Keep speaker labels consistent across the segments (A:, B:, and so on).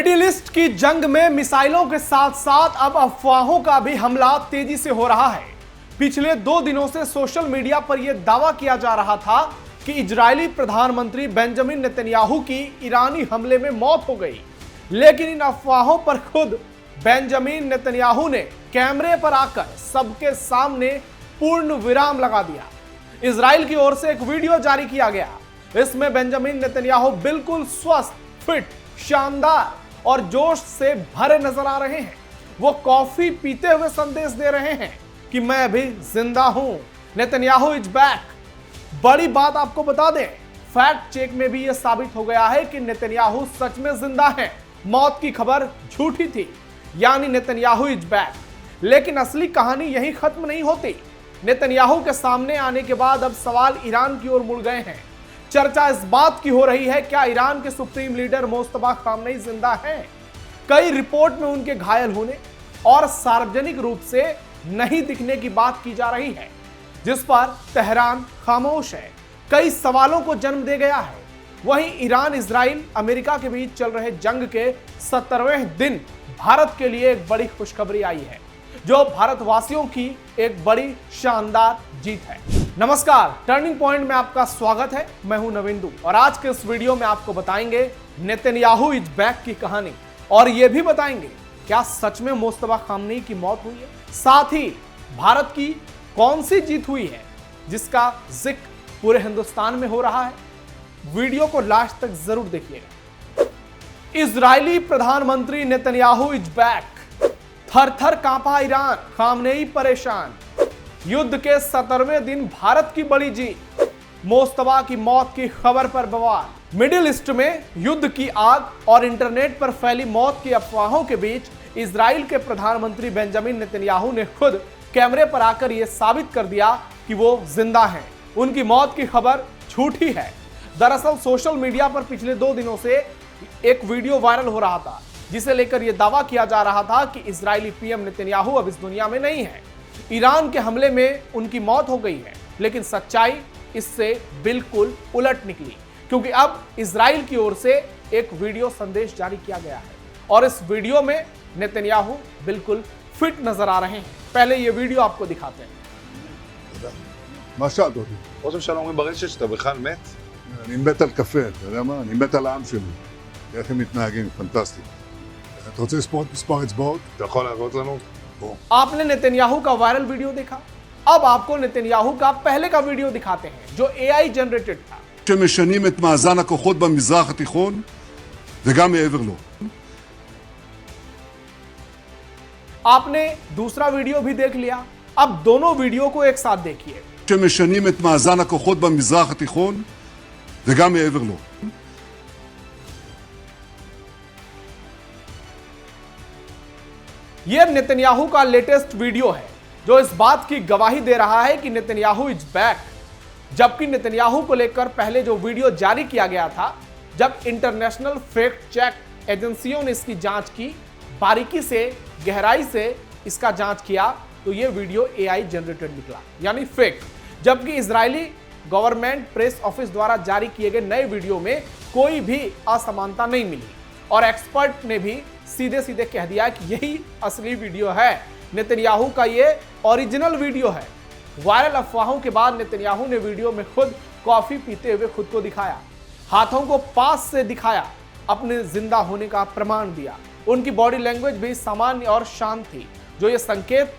A: Middle east की जंग में मिसाइलों के साथ साथ अब अफवाहों का भी हमला तेजी से हो रहा है। पिछले 2 दिनों से सोशल मीडिया पर यह दावा किया जा रहा था कि इजरायली प्रधानमंत्री बेंजामिन नेतन्याहू की ईरानी हमले में मौत हो गई, लेकिन इन अफवाहों पर खुद बेंजामिन नेतन्याहू ने कैमरे पर आकर सबके सामने पूर्ण विराम लगा दिया। इजराइल की ओर से एक वीडियो जारी किया गया। इसमें बेंजामिन नेतन्याहू बिल्कुल स्वस्थ, फिट, शानदार और जोश से भरे नजर आ रहे हैं। वो कॉफी पीते हुए संदेश दे रहे हैं कि मैं अभी जिंदा हूं, नेतन्याहू इज बैक। बड़ी बात आपको बता दें, फैक्ट चेक में भी यह साबित हो गया है कि नेतन्याहू सच में जिंदा हैं। मौत की खबर झूठी थी, यानी नेतन्याहू इज बैक। लेकिन असली कहानी यही खत्म नहीं होती। नेतन्याहू के सामने आने के बाद अब सवाल ईरान की ओर मुड़ गए हैं। चर्चा इस बात की हो रही है, क्या ईरान के सुप्रीम लीडर मुस्तफा खामनेई जिंदा हैं? कई रिपोर्ट में उनके घायल होने और सार्वजनिक रूप से नहीं दिखने की बात की जा रही है, जिस पर तेहरान खामोश है। कई सवालों को जन्म दे गया है। वहीं ईरान इजराइल अमेरिका के बीच चल रहे जंग के 70वें दिन भारत के लिए एक बड़ी खुशखबरी आई है, जो भारतवासियों की एक बड़ी शानदार जीत है। नमस्कार, टर्निंग पॉइंट में आपका स्वागत है। मैं हूं नविंदु और आज के इस वीडियो में आपको बताएंगे नेतन्याहू इज बैक की कहानी और यह भी बताएंगे क्या सच में मुस्तफा खामनेई की मौत हुई है। साथ ही भारत की कौन सी जीत हुई है जिसका जिक्र पूरे हिंदुस्तान में हो रहा है। वीडियो को लास्ट तक जरूर देखिएगा। इजरायली प्रधानमंत्री नेतन्याहू इज बैक। थर थर कांपा ईरान, खामनेई परेशान। युद्ध के 70वें दिन भारत की बड़ी जीत। मुस्तफा की मौत की खबर पर बवाल। मिडिल ईस्ट में युद्ध की आग और इंटरनेट पर फैली मौत की अफवाहों के बीच इजराइल के प्रधानमंत्री बेंजामिन नेतन्याहू ने खुद कैमरे पर आकर यह साबित कर दिया कि वो जिंदा हैं। उनकी मौत की खबर झूठी है। दरअसल सोशल मीडिया पर पिछले 2 दिनों से एक वीडियो वायरल हो रहा था, जिसे लेकर यह दावा किया जा रहा था कि इजरायली पीएम नेतन्याहू अब इस दुनिया में नहीं है। ईरान के हमले में उनकी मौत हो गई है, लेकिन सच्चाई इससे बिल्कुल उलट निकली, क्योंकि अब इजराइल की ओर से एक वीडियो संदेश जारी किया गया है और इस वीडियो में नेतन्याहू बिल्कुल फिट नजर आ रहे हैं। पहले ये वीडियो आपको दिखाते हैं।
B: מה שאלת אותי?
C: ראש הממשלה אומרים ברשת שאתה בכלל מת?
B: אני מת על קפה, אתה יודע מה? אני מת על העם שלי. איך הם מתנהגים, פנטסטי. אתה רוצה לספור את מספר אצבעות?
C: אתה יכול להראות לנו?
A: आपने नेतन्याहू का वायरल वीडियो देखा, अब आपको नेतन्याहू का पहले का वीडियो दिखाते हैं जो AI जनरेटेड था।
B: שמשנים את מאזן הכוחות במזרח התיכון וגם מעבר לו.
A: आपने दूसरा वीडियो भी देख लिया, अब दोनों वीडियो को एक साथ देखिए।
B: שמשנים את מאזן הכוחות במזרח התיכון וגם מעבר לו.
A: यह नेतन्याहू का लेटेस्ट वीडियो है जो इस बात की गवाही दे रहा है कि नेतन्याहू इज बैक। जबकि नेतन्याहू को लेकर पहले जो वीडियो जारी किया गया था, जब इंटरनेशनल फैक्ट चेक एजेंसियों ने इसकी जांच की, बारीकी से, गहराई से इसका जांच किया, तो यह वीडियो AI जनरेटेड निकला, यानी फेक। जबकि इजरायली गवर्नमेंट प्रेस ऑफिस द्वारा जारी किए गए नए वीडियो में कोई भी असमानता नहीं मिली और एक्सपर्ट ने भी सीधे सीधे कह दिया कि यही असली वीडियो है। नेतन्याहू का ये ओरिजिनल वीडियो है। वायरल अफवाहों के बाद नेतन्याहू ने वीडियो में खुद कॉफी पीते हुए खुद को दिखाया, हाथों को पास से दिखाया, अपने जिंदा होने का प्रमाण दिया। उनकी बॉडी लैंग्वेज भी सामान्य और शांत थी, जो ये संकेत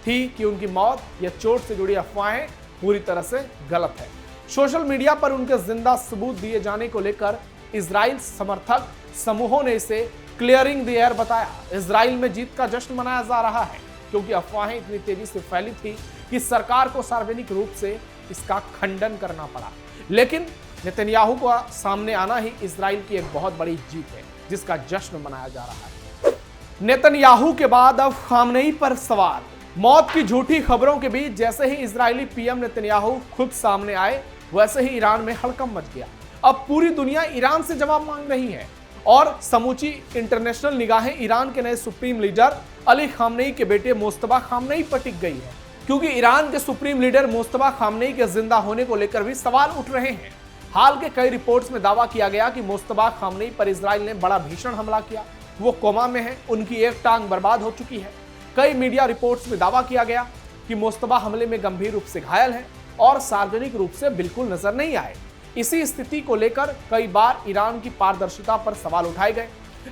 A: थी कि उनकी मौत या चोट से जुड़ी अफवाहें पूरी तरह से गलत है। सोशल मीडिया पर उनके जिंदा सबूत दिए जाने को लेकर इजराइल समर्थक समूहों ने इसे क्लियरिंग द एयर बताया। इजराइल में जीत का जश्न मनाया जा रहा है, क्योंकि अफवाहें इतनी तेजी से फैली थी कि सरकार को सार्वजनिक रूप से इसका खंडन करना पड़ा। लेकिन नेतन्याहू का सामने आना ही इजराइल की एक बहुत बड़ी जीत है, जिसका जश्न मनाया जा रहा है। नेतन्याहू के बाद अब खामनेई पर सवाल। मौत की झूठी खबरों के बीच जैसे ही इजरायली पीएम नेतन्याहू खुद सामने आए, वैसे ही ईरान में हड़कंप मच गया। अब पूरी दुनिया ईरान से जवाब मांग रही है और समूची इंटरनेशनल निगाहें ईरान के नए सुप्रीम लीडर अली खामनेई के बेटे मुस्तफा खामनेई पर टिक गई है, क्योंकि ईरान के सुप्रीम लीडर मुस्तफा खामनेई के जिंदा होने को लेकर भी सवाल उठ रहे हैं। हाल के कई रिपोर्ट्स में दावा किया गया कि मुस्तफा खामनेई पर इजराइल ने बड़ा भीषण हमला किया। वो कोमा में हैं, उनकी एक टांग बर्बाद हो चुकी है। कई मीडिया रिपोर्ट्स में दावा किया गया कि मुस्तबा हमले में गंभीर रूप से घायल हैं और सार्वजनिक रूप से बिल्कुल नजर नहीं आए। इसी स्थिति को लेकर कई बार ईरान की पारदर्शिता पर सवाल उठाए गए।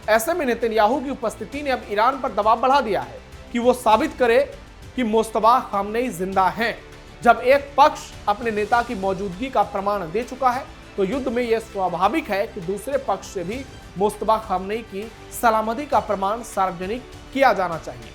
A: ऐसे में नेतन्याहू की उपस्थिति ने अब ईरान पर दबाव बढ़ा दिया है कि वो साबित करे कि मुस्तबा खामनेई जिंदा हैं। जब एक पक्ष अपने नेता की मौजूदगी का प्रमाण दे चुका है तो युद्ध में यह स्वाभाविक है कि दूसरे पक्ष से भी मुस्तबा खामनेई की सलामती का प्रमाण सार्वजनिक किया जाना चाहिए।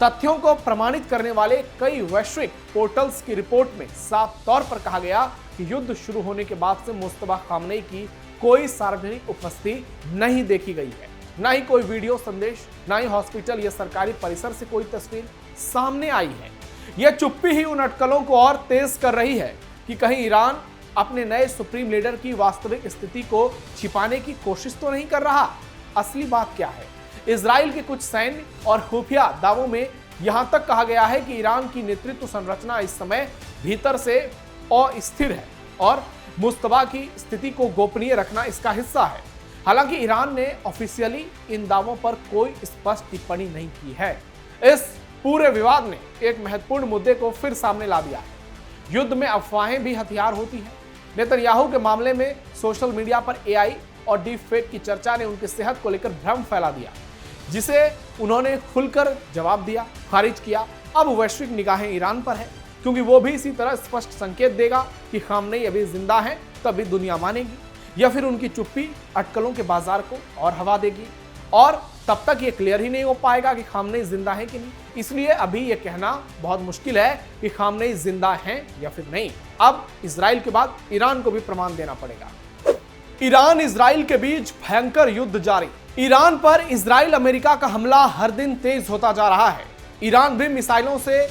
A: तथ्यों को प्रमाणित करने वाले कई वैश्विक पोर्टल्स की रिपोर्ट में साफ तौर पर कहा गया कि युद्ध शुरू होने के बाद से मुस्तबा खामनेई की कोई सार्वजनिक उपस्थिति नहीं देखी गई है, न ही कोई वीडियो संदेश, न ही हॉस्पिटल या सरकारी परिसर से कोई तस्वीर सामने आई है। यह चुप्पी ही उन अटकलों को और तेज कर रही है कि कहीं ईरान अपने नए सुप्रीम लीडर की वास्तविक स्थिति को छिपाने की कोशिश तो नहीं कर रहा। असली बात क्या है? इजराइल के कुछ सैन्य और खुफिया दावों में यहां तक कहा गया है कि ईरान की नेतृत्व संरचना इस समय भीतर से अस्थिर है और मुस्तबा की स्थिति को गोपनीय रखना इसका हिस्सा है। हालांकि ईरान ने ऑफिशियली इन दावों पर कोई स्पष्ट टिप्पणी नहीं की है। इस पूरे विवाद ने एक महत्वपूर्ण मुद्दे को फिर सामने ला दिया है। युद्ध में अफवाहें भी हथियार होती हैं। नेतन्याहू के मामले में सोशल मीडिया पर एआई और डीप फेक की चर्चा ने उनकी सेहत को लेकर भ्रम फैला दिया, जिसे उन्होंने खुलकर जवाब दिया, खारिज किया। अब वैश्विक निगाहें ईरान पर है, क्योंकि वो भी इसी तरह स्पष्ट संकेत देगा कि खामनेई अभी जिंदा है तभी दुनिया मानेगी, या फिर उनकी चुप्पी अटकलों के बाजार को और हवा देगी और तब तक ये क्लियर ही नहीं हो पाएगा कि खामनेई जिंदा है कि नहीं। इसलिए अभी ये कहना बहुत मुश्किल है कि खामनेई जिंदा हैं या फिर नहीं। अब इजराइल के बाद ईरान को भी प्रमाण देना पड़ेगा। ईरान इजराइल के बीच भयंकर युद्ध जारी। ईरान पर इजराइल अमेरिका का हमला हर दिन तेज होता जा रहा है। ईरान भी मिसाइलों से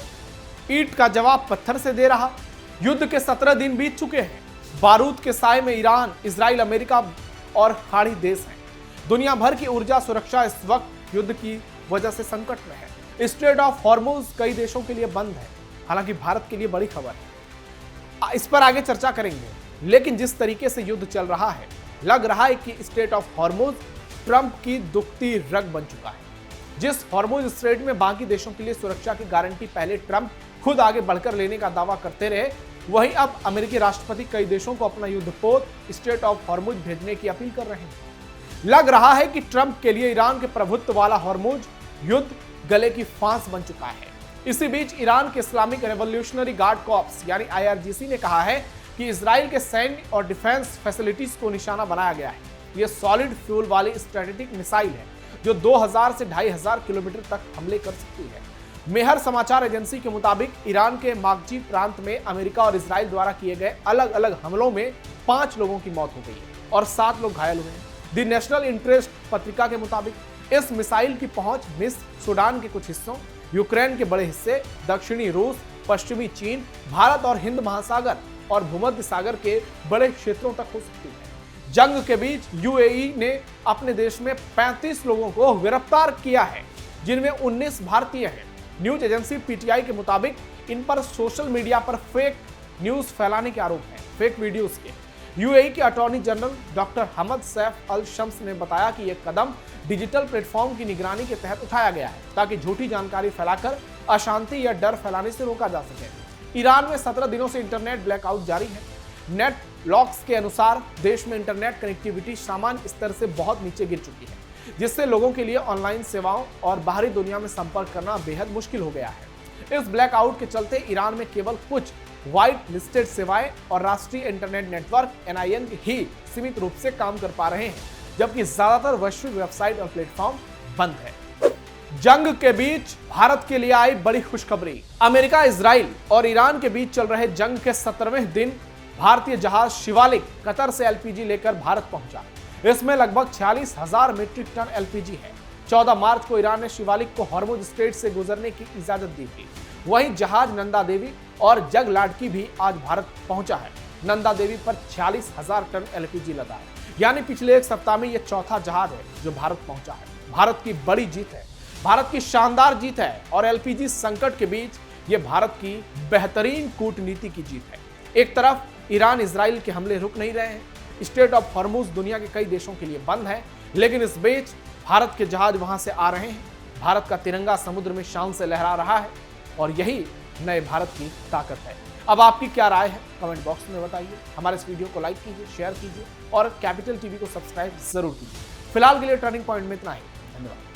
A: ईंट का जवाब पत्थर से दे रहा। युद्ध के 17 दिन बीत चुके हैं। बारूद के साए में ईरान, इजराइल, अमेरिका और खाड़ी देश हैं। दुनिया भर की ऊर्जा सुरक्षा इस वक्त युद्ध की वजह से संकट में है। स्ट्रेट ऑफ हॉर्मुज कई देशों के लिए बंद है। हालांकि भारत के लिए बड़ी खबर है, इस पर आगे चर्चा करेंगे। लेकिन जिस तरीके से युद्ध चल रहा है, लग रहा है कि स्ट्रेट ऑफ हॉर्मुज ट्रंप की दुखती रग बन चुका है। जिस हॉर्मुज स्ट्रेट में बाकी देशों के लिए सुरक्षा की गारंटी पहले ट्रंप खुद आगे बढ़कर लेने का दावा करते रहे, वहीं अब अमेरिकी राष्ट्रपति कई देशों को अपना युद्धपोत स्ट्रेट ऑफ हॉर्मुज भेजने की अपील कर रहे हैं। लग रहा है कि ट्रंप के लिए ईरान के प्रभुत्व वाला हॉर्मुज युद्ध गले की फांस बन चुका है। इसी बीच ईरान के इस्लामिक रेवोल्यूशनरी गार्ड कॉर्प्स यानी IRGC ने कहा है कि इजराइल के सैन्य और डिफेंस फैसिलिटीज को निशाना बनाया गया है। यह सॉलिड फ्यूल वाली स्ट्रेटेजिक मिसाइल है जो 2000 से 2500 किलोमीटर तक हमले कर सकती है। मेहर समाचार एजेंसी के मुताबिक ईरान के मागजी प्रांत में अमेरिका और इजराइल द्वारा किए गए अलग अलग हमलों में 5 लोगों की मौत हो गई है और 7 लोग घायल हुए हैं। द नेशनल इंटरेस्ट पत्रिका के मुताबिक इस मिसाइल की पहुंच मिस्र, सूडान के कुछ हिस्सों, यूक्रेन के बड़े हिस्से, दक्षिणी रूस, पश्चिमी चीन, भारत और हिंद महासागर और भूमध्य सागर के बड़े क्षेत्रों तक हो सकती है। जंग के बीच UAE ने अपने देश में 35 लोगों को गिरफ्तार किया है, जिनमें 19 भारतीय हैं। न्यूज एजेंसी PTI के मुताबिक इन पर सोशल मीडिया पर फेक न्यूज फैलाने के आरोप हैं, फेक वीडियोस के। UAE के अटॉर्नी जनरल डॉक्टर हमद सैफ अल शम्स ने बताया कि यह कदम डिजिटल प्लेटफॉर्म की निगरानी के तहत उठाया गया है ताकि झूठी जानकारी फैलाकर अशांति या डर फैलाने से रोका जा सके। ईरान में 17 दिनों से इंटरनेट ब्लैकआउट जारी है। नेट लॉक्स के अनुसार देश में इंटरनेट कनेक्टिविटी सामान्य स्तर से बहुत नीचे गिर चुकी है, जिससे लोगों के लिए ऑनलाइन सेवाओं और बाहरी दुनिया में संपर्क करना बेहद मुश्किल हो गया है। इस ब्लैकआउट के चलते ईरान में केवल कुछ व्हाइट लिस्टेड सेवाएं और राष्ट्रीय इंटरनेट नेटवर्क NIN ही सीमित रूप से काम कर पा रहे हैं, जबकि ज्यादातर वैश्विक वेबसाइट और प्लेटफॉर्म बंद है। जंग के बीच भारत के लिए आई बड़ी खुशखबरी। अमेरिका, इजराइल और ईरान के बीच चल रहे जंग के 17वें दिन भारतीय जहाज शिवालिक कतर से LPG लेकर भारत पहुंचा। इसमें लगभग 46,000 मीट्रिक टन LPG है। 14 मार्च को ईरान ने शिवालिक को हॉर्मुज स्ट्रेट से गुजरने की इजाजत दी थी। वहीं जहाज नंदा देवी और जग लाडकी भी आज भारत पहुंचा है। नंदा देवी पर 46,000 टन LPG लदा है, यानी पिछले एक सप्ताह में यह चौथा जहाज है जो भारत पहुंचा है। भारत की बड़ी जीत है, भारत की शानदार जीत है और LPG संकट के बीच ये भारत की बेहतरीन कूटनीति की जीत है। एक तरफ ईरान इजराइल के हमले रुक नहीं रहे हैं। स्ट्रेट ऑफ हॉर्मुज दुनिया के कई देशों के लिए बंद है, लेकिन इस बीच भारत के जहाज वहां से आ रहे हैं, भारत का तिरंगा समुद्र में शान से लहरा रहा है और यही नए भारत की ताकत है। अब आपकी क्या राय है कमेंट बॉक्स में बताइए। हमारे इस वीडियो को लाइक कीजिए, शेयर कीजिए और कैपिटल टीवी को सब्सक्राइब जरूर कीजिए। फिलहाल के लिए टर्निंग पॉइंट में इतना ही। धन्यवाद।